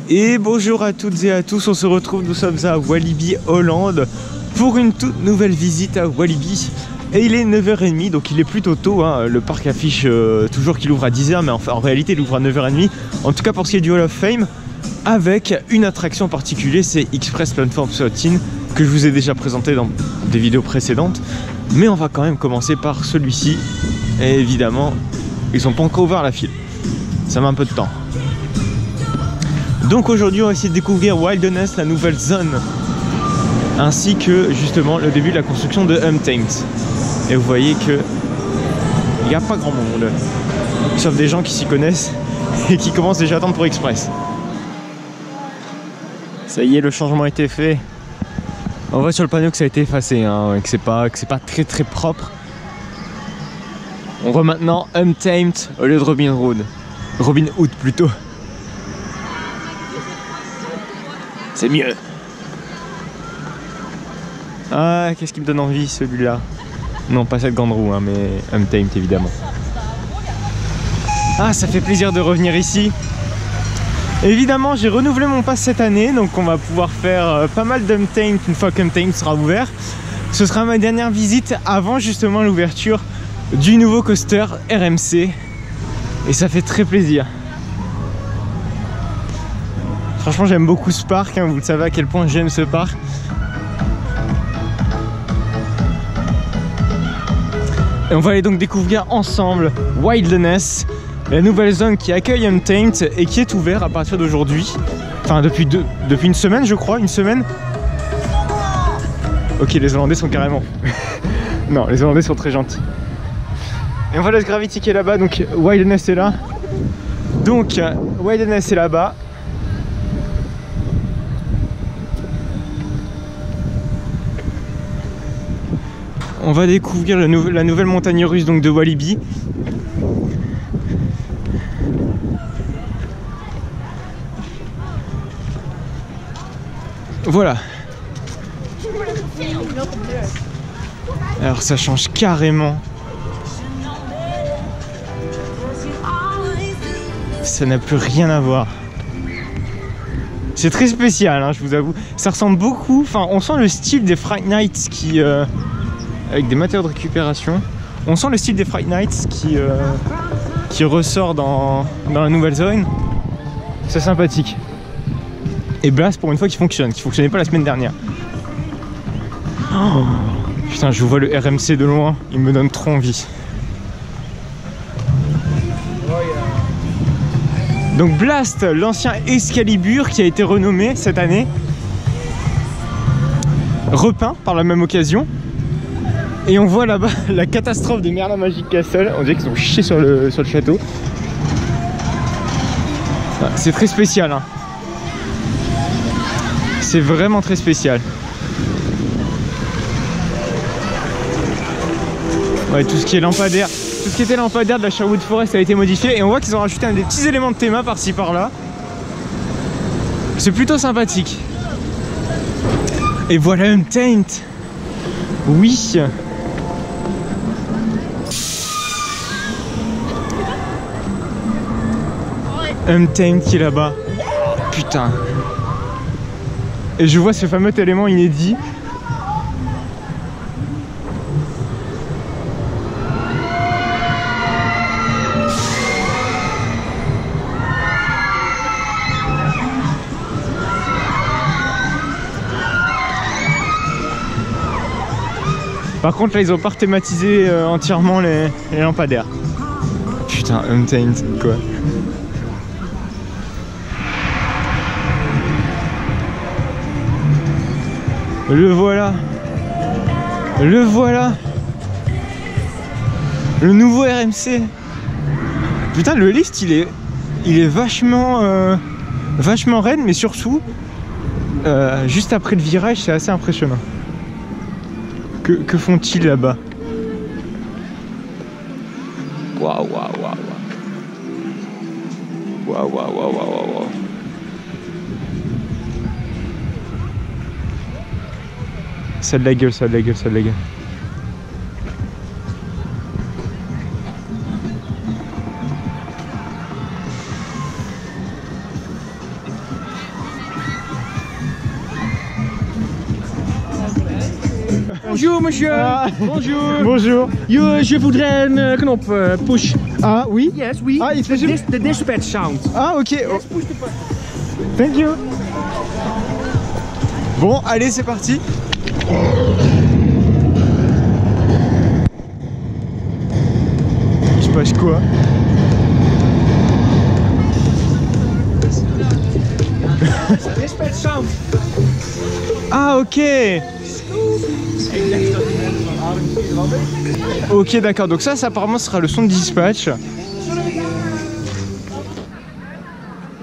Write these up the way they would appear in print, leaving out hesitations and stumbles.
Et bonjour à toutes et à tous, on se retrouve, nous sommes à Walibi, Hollande, pour une toute nouvelle visite à Walibi. Et il est 9h30, donc il est plutôt tôt, hein. Le parc affiche toujours qu'il ouvre à 10h, mais en réalité il ouvre à 9h30. En tout cas pour ce qui est du Hall of Fame, avec une attraction en particulier, c'est Express Platform 13, que je vous ai déjà présenté dans des vidéos précédentes. Mais on va quand même commencer par celui-ci. Et évidemment, ils n'ont pas encore ouvert la file. Ça met un peu de temps. Donc aujourd'hui, on va essayer de découvrir Wilderness, la nouvelle zone, ainsi que justement le début de la construction de Untamed. Et vous voyez que il n'y a pas grand monde, sauf des gens qui s'y connaissent et qui commencent déjà à attendre pour Express. Ça y est, le changement a été fait. On voit sur le panneau que ça a été effacé, hein, que c'est pas très propre. On voit maintenant Untamed au lieu de Robin Hood plutôt. C'est mieux. Ah, qu'est-ce qui me donne envie celui-là? Non, pas cette grande roue, hein, mais Untamed évidemment. Ah, ça fait plaisir de revenir ici. Évidemment, j'ai renouvelé mon pass cette année, donc on va pouvoir faire pas mal d'Untamed une fois qu'Untamed sera ouvert. Ce sera ma dernière visite avant justement l'ouverture du nouveau coaster RMC. Et ça fait très plaisir. Franchement, j'aime beaucoup ce parc, hein, vous le savez à quel point j'aime ce parc. Et on va aller donc découvrir ensemble Wilderness, la nouvelle zone qui accueille Untamed et qui est ouverte à partir d'aujourd'hui. Enfin, depuis une semaine, je crois, une semaine. Ok, les Hollandais sont carrément... Non, les Hollandais sont très gentils. Et on voit le Gravity qui est là-bas, donc Wilderness est là. Donc, Wilderness est là-bas. On va découvrir la nouvelle montagne russe donc de Walibi. Voilà. Alors ça change carrément. Ça n'a plus rien à voir. C'est très spécial, hein, je vous avoue. Ça ressemble beaucoup. Enfin, on sent le style des Fright Nights qui... avec des matériaux de récupération. On sent le style des Fright Nights qui ressort dans la nouvelle zone. C'est sympathique. Et Blast pour une fois qui fonctionnait pas la semaine dernière. Oh, putain, je vois le RMC de loin, il me donne trop envie. Donc Blast, l'ancien Excalibur qui a été renommé cette année, repeint par la même occasion. Et on voit là-bas la catastrophe de Merlin Magic Castle. On dirait qu'ils ont chié sur le château. C'est très spécial, hein. C'est vraiment très spécial. Ouais, tout ce qui est lampadaire, tout ce qui était lampadaire de la Sherwood Forest a été modifié. Et on voit qu'ils ont rajouté des petits éléments de théma par-ci par-là. C'est plutôt sympathique. Et voilà Untamed. Oui. Untamed qui est là-bas. Putain. Et je vois ce fameux élément inédit. Par contre là ils ont pas thématisé entièrement les lampadaires. Putain, Untamed quoi. Le voilà. Le voilà. Le nouveau RMC. Putain, le lift il est vachement raide, mais surtout juste après le virage c'est assez impressionnant. Que font-ils là-bas? Waouh, waouh, waouh. Waouh, waouh, waouh, waouh, waouh. Ça a de la gueule, ça a de la gueule, ça a de la gueule. Bonjour monsieur. Ah. Bonjour. Bonjour. Je voudrais une knop push. Ah oui. Yes, oui. Ah, il fait The dispatch sound. Ah ok. Yes, push the button. Thank you. Bon, allez, c'est parti. Il se passe quoi? Dispatch sound. Ah ok. Ok, d'accord, donc ça apparemment sera le son de dispatch.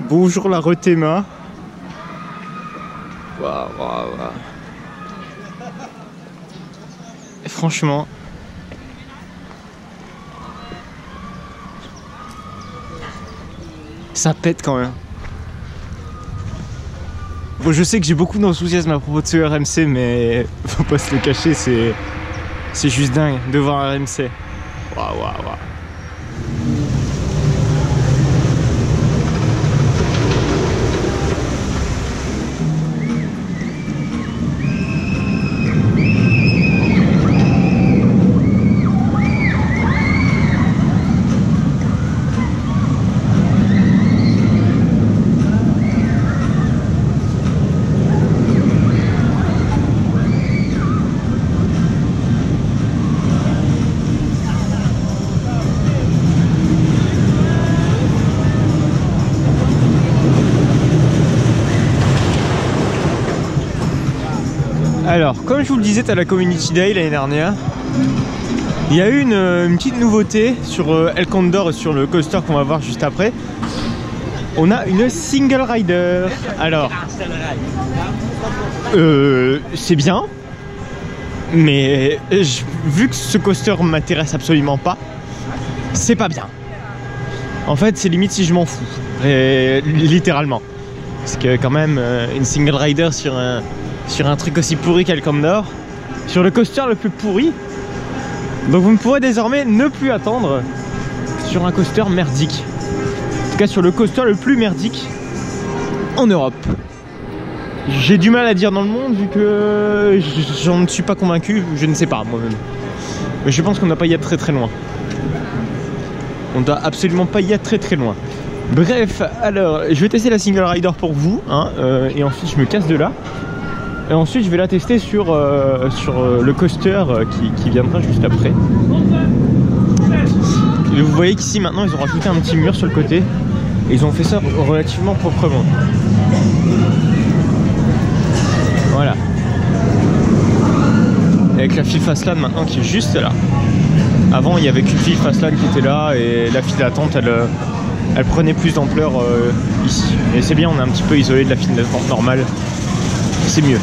Bonjour la Retema. Waouh, waouh, waouh. Et franchement, ça pète quand même. Bon, je sais que j'ai beaucoup d'enthousiasme à propos de ce RMC, mais faut pas se le cacher, c'est juste dingue de voir un RMC. Waouh, waouh, waouh. Alors, comme je vous le disais à la Community Day l'année dernière, il y a eu une petite nouveauté sur El Condor, sur le coaster qu'on va voir juste après. On a une single rider. Alors, c'est bien, mais vu que ce coaster m'intéresse absolument pas, c'est pas bien. En fait, c'est limite si je m'en fous, littéralement. Parce que quand même, une single rider sur un truc aussi pourri qu'El Condor, sur le coaster le plus pourri. Donc vous ne pourrez désormais ne plus attendre sur un coaster merdique. En tout cas sur le coaster le plus merdique en Europe. J'ai du mal à dire dans le monde vu que j'en ne suis pas convaincu, je ne sais pas moi-même. Mais je pense qu'on n'a pas y être très très loin. On doit absolument pas y être très très loin. Bref, alors je vais tester la single rider pour vous, hein, et ensuite je me casse de là. Et ensuite je vais la tester sur le coaster qui viendra juste après. Et vous voyez qu'ici maintenant ils ont rajouté un petit mur sur le côté. Et ils ont fait ça relativement proprement. Voilà. Avec la file Fastlane maintenant qui est juste là. Avant il n'y avait qu'une file Fastlane qui était là et la file d'attente elle prenait plus d'ampleur ici. Et c'est bien, on est un petit peu isolé de la file d'attente normale. C'est mieux.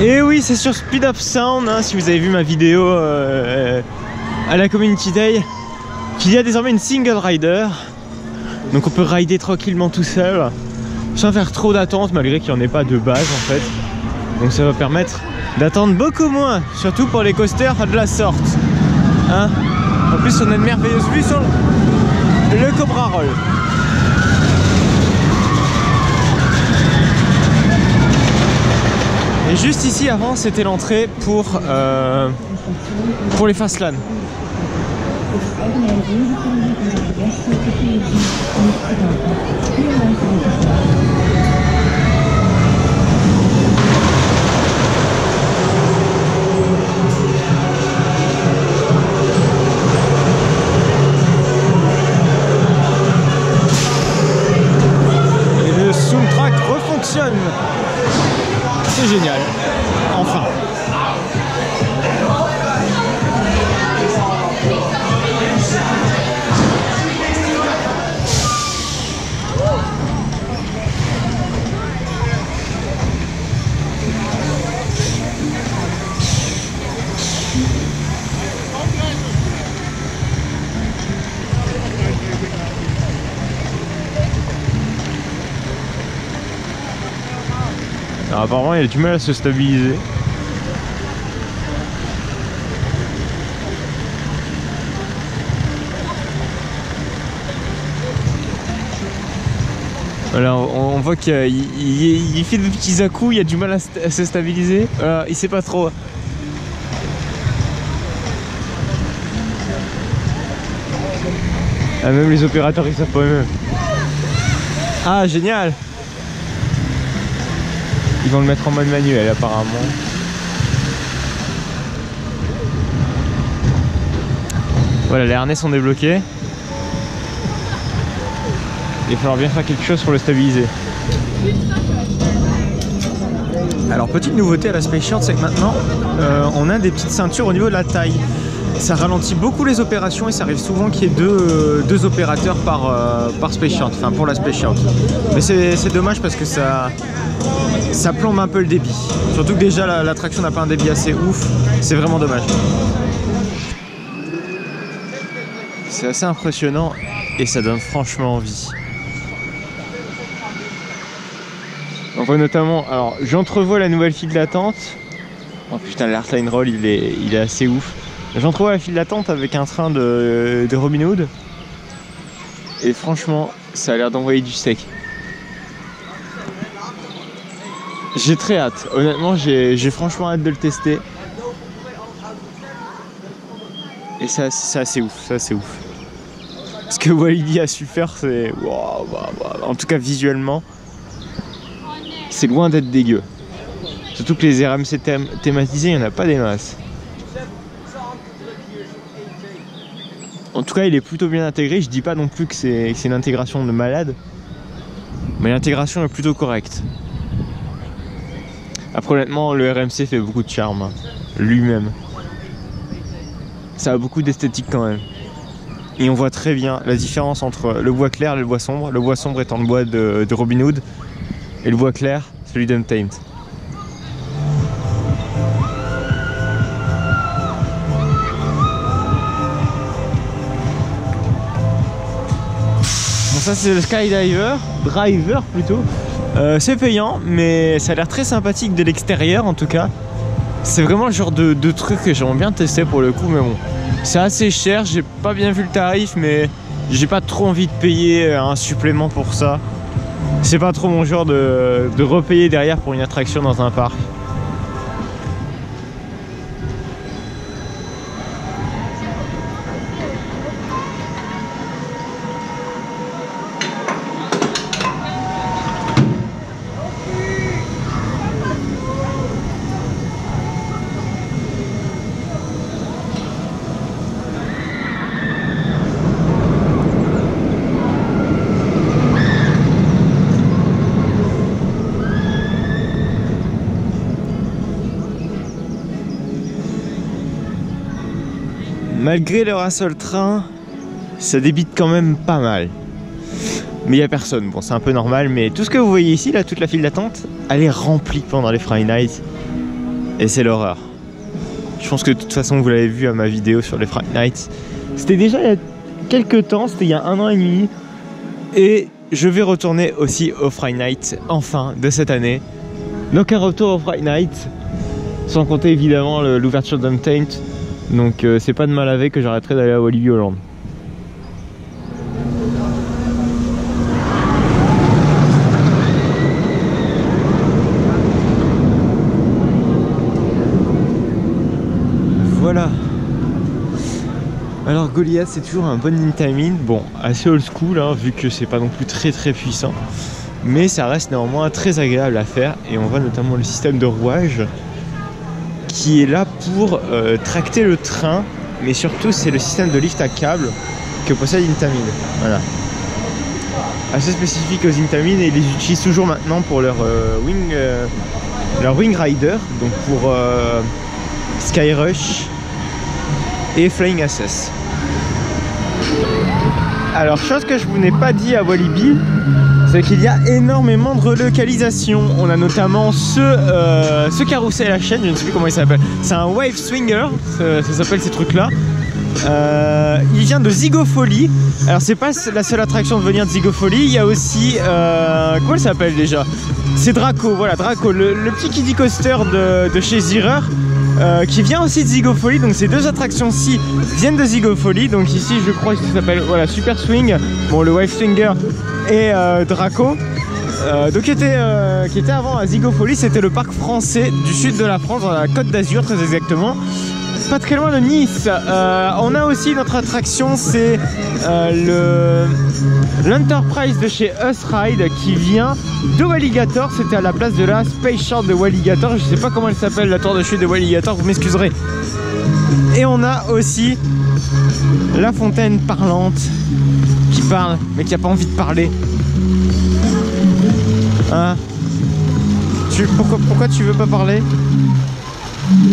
Et oui, c'est sur Speed of Sound, hein, si vous avez vu ma vidéo à la Community Day, qu'il y a désormais une single rider. Donc on peut rider tranquillement tout seul, sans faire trop d'attente, malgré qu'il n'y en ait pas de base en fait. Donc ça va permettre d'attendre beaucoup moins, surtout pour les coasters de la sorte. Hein, en plus on a une merveilleuse vue sur le Cobra Roll. Et juste ici avant c'était l'entrée pour les Fastlane. Et le soundtrack refonctionne. C'est génial. Enfin. Alors, apparemment il a du mal à se stabiliser. Voilà, on voit qu'il fait de petits à-coups, il a du mal à se stabiliser. Voilà, il sait pas trop. Ah, même les opérateurs ils savent pas eux-mêmes. Ah, génial! Ils vont le mettre en mode manuel apparemment. Voilà, les harnais sont débloqués. Il va falloir bien faire quelque chose pour le stabiliser. Alors, petite nouveauté à la Space Short, c'est que maintenant on a des petites ceintures au niveau de la taille. Ça ralentit beaucoup les opérations et ça arrive souvent qu'il y ait deux opérateurs par Space Short, enfin pour la Space Short. Mais c'est dommage parce que ça plombe un peu le débit. Surtout que déjà la traction n'a pas un débit assez ouf, c'est vraiment dommage. C'est assez impressionnant et ça donne franchement envie. On voit notamment, alors j'entrevois la nouvelle file d'attente. Oh putain, l'airline roll il est assez ouf. J'entrevois la file d'attente avec un train de Robin Hood. Et franchement, ça a l'air d'envoyer du steak. J'ai très hâte, honnêtement j'ai franchement hâte de le tester. Et c'est assez ouf, c'est assez ouf. Ce que Walibi a su faire, c'est... Wow, en tout cas visuellement, c'est loin d'être dégueu. Surtout que les RMC thématisés, il n'y en a pas des masses. En tout cas, il est plutôt bien intégré. Je dis pas non plus que c'est une intégration de malade, mais l'intégration est plutôt correcte. Après, honnêtement, le RMC fait beaucoup de charme, hein, lui-même. Ça a beaucoup d'esthétique quand même. Et on voit très bien la différence entre le bois clair et le bois sombre. Le bois sombre étant le bois de Robin Hood, et le bois clair, celui d'Untamed. Bon, ça c'est le Skydiver, Driver plutôt. C'est payant, mais ça a l'air très sympathique de l'extérieur en tout cas. C'est vraiment le genre de truc que j'aimerais bien tester pour le coup, mais bon, c'est assez cher. J'ai pas bien vu le tarif, mais j'ai pas trop envie de payer un supplément pour ça. C'est pas trop mon genre de repayer derrière pour une attraction dans un parc. Malgré leur un seul train, ça débite quand même pas mal. Mais il n'y a personne, bon c'est un peu normal, mais tout ce que vous voyez ici, là, toute la file d'attente, elle est remplie pendant les Friday Nights. Et c'est l'horreur. Je pense que de toute façon vous l'avez vu à ma vidéo sur les Friday Nights. C'était déjà il y a quelques temps, c'était il y a 1 an et demi. Et je vais retourner aussi au Friday Night, enfin, de cette année. Donc un retour au Friday Night, sans compter évidemment l'ouverture d'Untamed. Donc c'est pas de mal avec que j'arrêterai d'aller à Walibi Holland. Voilà. Alors Goliath c'est toujours un bon Intamin, bon assez old school hein, vu que c'est pas non plus très puissant. Mais ça reste néanmoins très agréable à faire et on voit notamment le système de rouage qui est là pour tracter le train, mais surtout c'est le système de lift à câble que possède Intamin. Voilà. Assez spécifique aux Intamin et ils les utilisent toujours maintenant pour leur Wing Rider, donc pour Skyrush et Flying Access. Alors chose que je vous n'ai pas dit à Walibi, c'est qu'il y a énormément de relocalisation. On a notamment ce carrousel à la chaîne, je ne sais plus comment il s'appelle. C'est un Wave Swinger, ça s'appelle ces trucs là. Il vient de Zigopholie. Alors c'est pas la seule attraction de venir de Zigopholie. Il y a aussi comment elle s'appelle déjà? C'est Draco, voilà Draco, le petit kiddie coaster de chez Zierer, qui vient aussi de Zigopholie. Donc ces deux attractions-ci viennent de Zigopholie. Donc ici je crois que ça s'appelle voilà Super Swing, bon le Wave Swinger et Draco. Donc qui était avant à Zigopholie, c'était le parc français du sud de la France, dans la Côte d'Azur très exactement, pas très loin de Nice. On a aussi notre attraction, c'est l'Enterprise de chez Us Ride qui vient de Walligator. C'était à la place de la Space Shard de Walligator. Je sais pas comment elle s'appelle, la tour de chute de Walligator, vous m'excuserez. Et on a aussi la fontaine parlante qui parle mais qui a pas envie de parler. Hein? Pourquoi tu veux pas parler?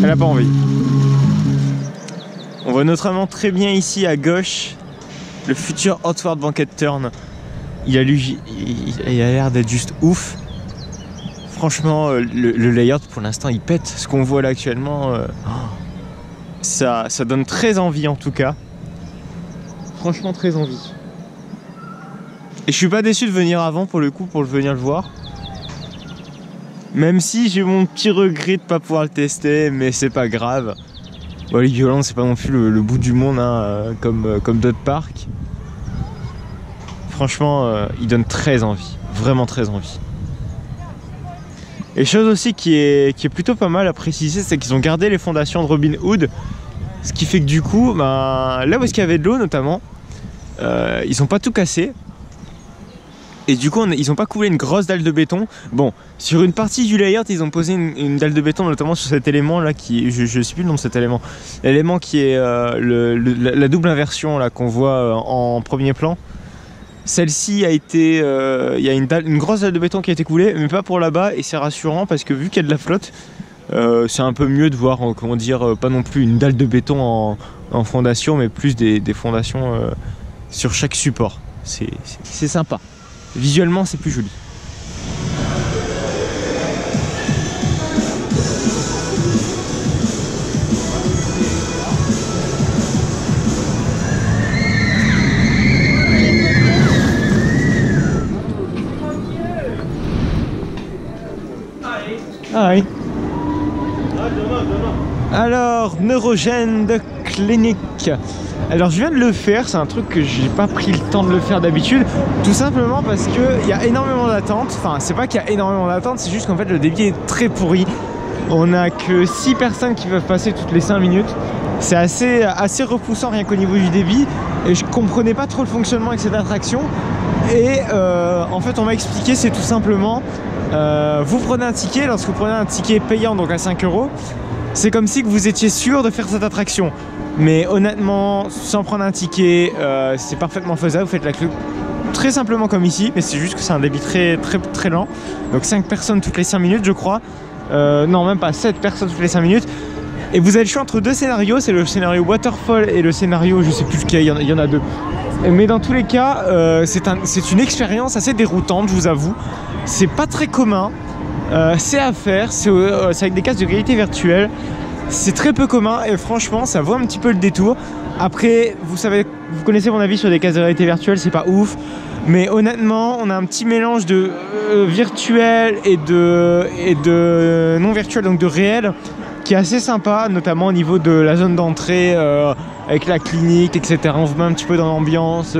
Elle a pas envie. On voit notamment très bien ici à gauche le futur Outward Banquet Turn. Il a l'air d'être juste ouf. Franchement, le layout pour l'instant il pète. Ce qu'on voit là actuellement, ça donne très envie en tout cas. Franchement très envie. Et je suis pas déçu de venir avant pour le coup, pour venir le voir. Même si j'ai mon petit regret de pas pouvoir le tester, mais c'est pas grave. Walibi Holland c'est pas non plus le bout du monde hein, comme d'autres parcs. Franchement il donne très envie, vraiment très envie. Et chose aussi qui est plutôt pas mal à préciser, c'est qu'ils ont gardé les fondations de Robin Hood. Ce qui fait que du coup, là où est-ce qu'il y avait de l'eau notamment, ils ont pas tout cassé. Et du coup, ils n'ont pas coulé une grosse dalle de béton. Bon, sur une partie du layout, ils ont posé une dalle de béton, notamment sur cet élément là qui, je sais plus le nom de cet élément. L'élément qui est la double inversion là qu'on voit en premier plan. Celle-ci a été, il y a une grosse dalle de béton qui a été coulée, mais pas pour là-bas. Et c'est rassurant parce que vu qu'il y a de la flotte, c'est un peu mieux de voir, comment dire, pas non plus une dalle de béton en fondation, mais plus des fondations sur chaque support. C'est sympa. Visuellement, c'est plus joli. Ah oui. Alors, Neurogène de Clinique. Alors je viens de le faire, c'est un truc que j'ai pas pris le temps de le faire d'habitude, tout simplement parce qu'il y a énormément d'attentes. Enfin c'est pas qu'il y a énormément d'attentes, c'est juste qu'en fait le débit est très pourri. On a que 6 personnes qui peuvent passer toutes les 5 minutes. C'est assez repoussant rien qu'au niveau du débit. Et je comprenais pas trop le fonctionnement avec cette attraction. Et en fait on m'a expliqué, c'est tout simplement vous prenez un ticket, lorsque vous prenez un ticket payant donc à 5 €, c'est comme si vous étiez sûr de faire cette attraction. Mais honnêtement, sans prendre un ticket, c'est parfaitement faisable. Vous faites la queue très simplement comme ici, mais c'est juste que c'est un débit très lent. Donc 5 personnes toutes les 5 minutes je crois. Non même pas, 7 personnes toutes les 5 minutes. Et vous avez le choix entre deux scénarios, c'est le scénario Waterfall et le scénario, je sais plus lequel, il y en a deux. Mais dans tous les cas, c'est une expérience assez déroutante, je vous avoue. C'est pas très commun, c'est à faire, c'est avec des casques de réalité virtuelle. C'est très peu commun et franchement ça vaut un petit peu le détour. Après vous connaissez mon avis sur des casques de réalité virtuelle, c'est pas ouf. Mais honnêtement on a un petit mélange de virtuel et de non virtuel, donc de réel, qui est assez sympa, notamment au niveau de la zone d'entrée avec la clinique, etc. On vous met un petit peu dans l'ambiance,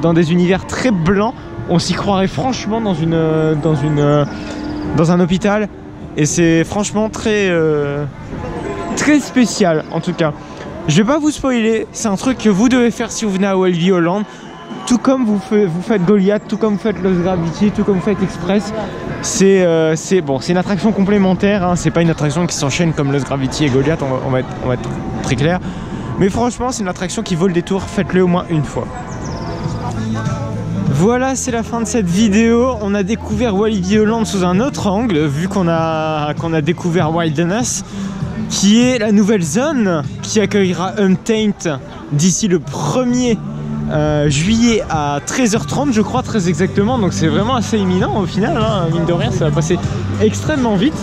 dans des univers très blancs. On s'y croirait franchement dans un hôpital. Et c'est franchement très spécial en tout cas. Je vais pas vous spoiler, c'est un truc que vous devez faire si vous venez à Walibi Holland. Tout comme vous faites Goliath, tout comme vous faites Lost Gravity, tout comme vous faites Express. C'est une attraction complémentaire, hein. C'est pas une attraction qui s'enchaîne comme Lost Gravity et Goliath, on va être très clair. Mais franchement c'est une attraction qui vaut le détour, faites-le au moins une fois. Voilà, c'est la fin de cette vidéo. On a découvert Walibi Holland sous un autre angle, vu qu'on a découvert Wilderness, qui est la nouvelle zone qui accueillera Untamed d'ici le 1er juillet à 13h30, je crois, très exactement. Donc c'est vraiment assez imminent au final, hein. Mine de rien, ça va passer extrêmement vite.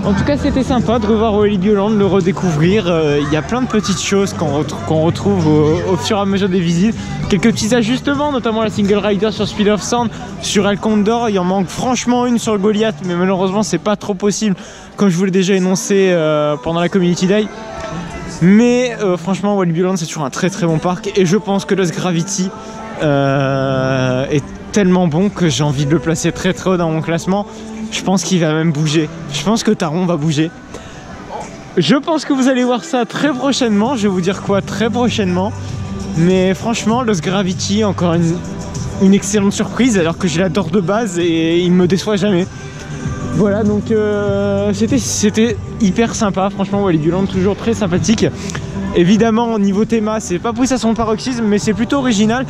En tout cas, c'était sympa de revoir Walibi Holland, de le redécouvrir. Il y a plein de petites choses qu'on retrouve au fur et à mesure des visites. Quelques petits ajustements, notamment la single rider sur Speed of Sound, sur El Condor. Il en manque franchement une sur Goliath, mais malheureusement, c'est pas trop possible, comme je vous l'ai déjà énoncé pendant la Community Day. Mais franchement, Walibi Holland, c'est toujours un très très bon parc. Et je pense que Lost Gravity est tellement bon que j'ai envie de le placer très très haut dans mon classement. Je pense qu'il va même bouger. Je pense que Taron va bouger. Je pense que vous allez voir ça très prochainement. Je vais vous dire quoi très prochainement. Mais franchement, Lost Gravity, encore une excellente surprise, alors que je l'adore de base et il me déçoit jamais. Voilà, donc c'était hyper sympa. Franchement, Walibi Holland, toujours très sympathique. Évidemment, au niveau théma, c'est pas poussé à son paroxysme, mais c'est plutôt original.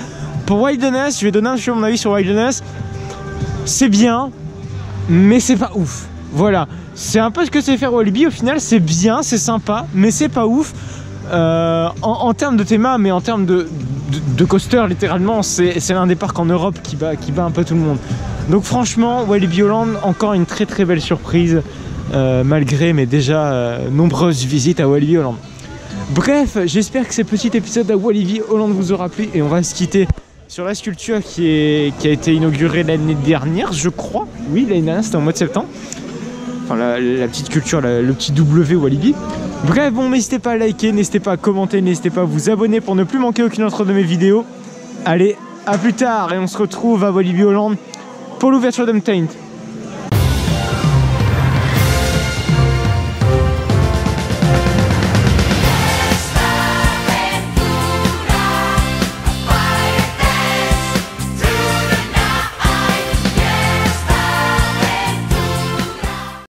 Pour Wilderness, je vais donner un peu mon avis sur Wilderness. C'est bien, mais c'est pas ouf. Voilà, c'est un peu ce que c'est faire Walibi. Au final, c'est bien, c'est sympa, mais c'est pas ouf en termes de théma, mais en termes de coaster, littéralement, c'est l'un des parcs en Europe qui bat un peu tout le monde. Donc franchement, Walibi Holland, encore une très très belle surprise, malgré mes déjà nombreuses visites à Walibi Holland. Bref, j'espère que ces petits épisodes à Walibi Holland vous aura plu, et on va se quitter sur la sculpture qui a été inaugurée l'année dernière, je crois. Oui, l'année dernière, c'était en mois de septembre. Enfin, la petite sculpture, le petit W Walibi. Bref, bon, n'hésitez pas à liker, n'hésitez pas à commenter, n'hésitez pas à vous abonner pour ne plus manquer aucune autre de mes vidéos. Allez, à plus tard, et on se retrouve à Walibi Holland pour l'ouverture d'Untamed.